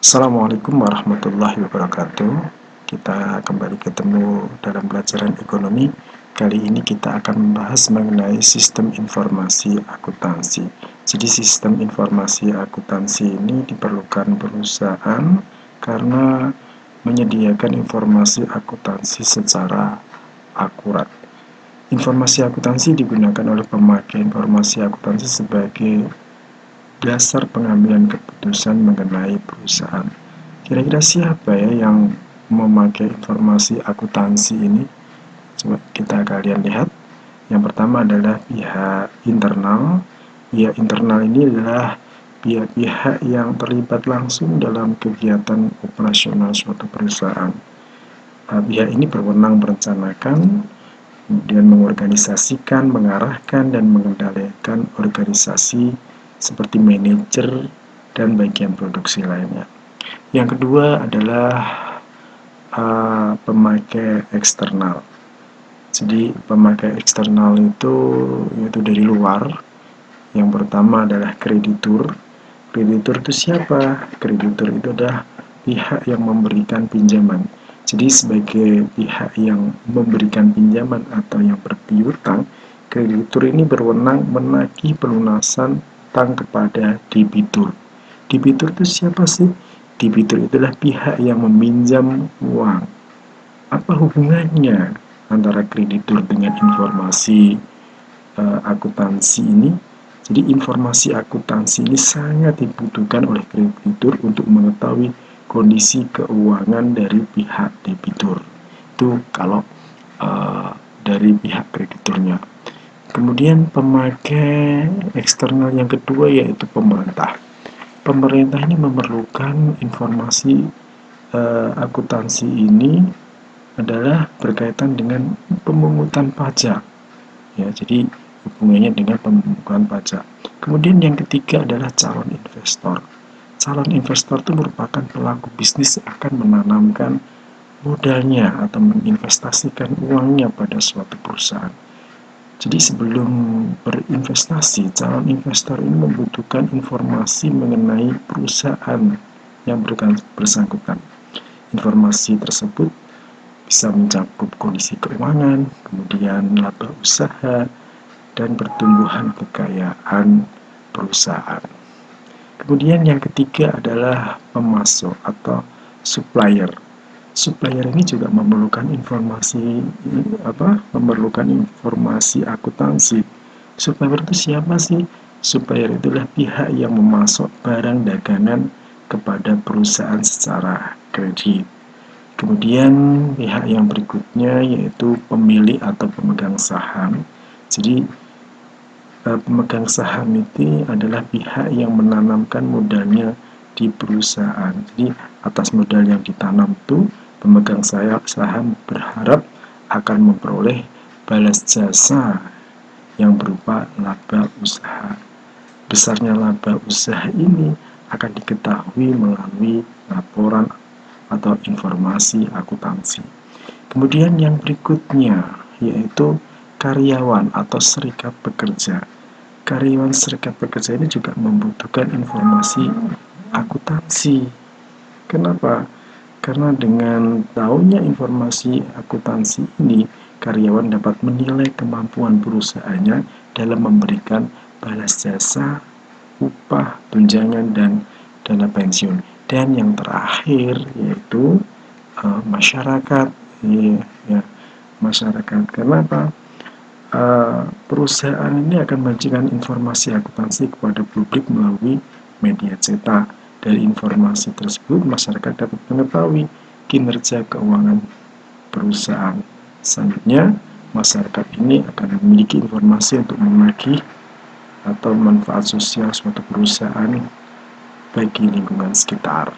Assalamualaikum warahmatullahi wabarakatuh. Kita kembali ketemu dalam pelajaran ekonomi. Kali ini kita akan membahas mengenai sistem informasi akuntansi. Jadi sistem informasi akuntansi ini diperlukan perusahaan karena menyediakan informasi akuntansi secara akurat. Informasi akuntansi digunakan oleh pemakai informasi akuntansi sebagai dasar pengambilan keputusan mengenai perusahaan. Kira-kira siapa ya yang memakai informasi akuntansi ini? Coba kalian lihat. Yang pertama adalah pihak internal. Pihak internal ini adalah pihak-pihak yang terlibat langsung dalam kegiatan operasional suatu perusahaan. Pihak ini berwenang merencanakan, kemudian mengorganisasikan, mengarahkan, dan mengendalikan organisasi seperti manajer dan bagian produksi lainnya. Yang kedua adalah pemakai eksternal. Jadi pemakai eksternal itu yaitu dari luar. Yang pertama adalah kreditur. Kreditur itu siapa? Kreditur itu adalah pihak yang memberikan pinjaman. Jadi sebagai pihak yang memberikan pinjaman atau yang berpiutang, kreditur ini berwenang menagih pelunasan utang kepada debitur. Debitur itu siapa sih? Debitur itulah pihak yang meminjam uang. Apa hubungannya antara kreditur dengan informasi akuntansi ini? Jadi informasi akuntansi ini sangat dibutuhkan oleh kreditur untuk mengetahui kondisi keuangan dari pihak debitur. Itu kalau dari pihak krediturnya. Kemudian pemakai eksternal yang kedua yaitu pemerintah. Pemerintah ini memerlukan informasi akuntansi ini adalah berkaitan dengan pemungutan pajak. Ya, jadi hubungannya dengan pemungutan pajak. Kemudian yang ketiga adalah calon investor. Calon investor itu merupakan pelaku bisnis yang akan menanamkan modalnya atau menginvestasikan uangnya pada suatu perusahaan. Jadi sebelum berinvestasi, calon investor ini membutuhkan informasi mengenai perusahaan yang bersangkutan. Informasi tersebut bisa mencakup kondisi keuangan, kemudian laba usaha, dan pertumbuhan kekayaan perusahaan. Kemudian yang ketiga adalah pemasok atau supplier. Supplier ini juga memerlukan informasi akuntansi. Supplier itu siapa sih? Supplier itulah pihak yang memasok barang dagangan kepada perusahaan secara kredit. Kemudian pihak yang berikutnya yaitu pemilik atau pemegang saham. Jadi pemegang saham itu adalah pihak yang menanamkan modalnya di perusahaan. Jadi atas modal yang ditanam itu pemegang saham berharap akan memperoleh balas jasa yang berupa laba usaha. Besarnya laba usaha ini akan diketahui melalui laporan atau informasi akuntansi. Kemudian yang berikutnya yaitu karyawan atau serikat pekerja. Karyawan serikat pekerja ini juga membutuhkan informasi akuntansi. Kenapa? Karena dengan tahunya informasi akuntansi ini, karyawan dapat menilai kemampuan perusahaannya dalam memberikan balas jasa, upah, tunjangan, dan dana pensiun. Dan yang terakhir yaitu masyarakat. Masyarakat. Kenapa? Perusahaan ini akan memberikan informasi akuntansi kepada publik melalui media cetak. Dari informasi tersebut, masyarakat dapat mengetahui kinerja keuangan perusahaan. Selanjutnya, masyarakat ini akan memiliki informasi untuk menagih atau manfaat sosial suatu perusahaan bagi lingkungan sekitar.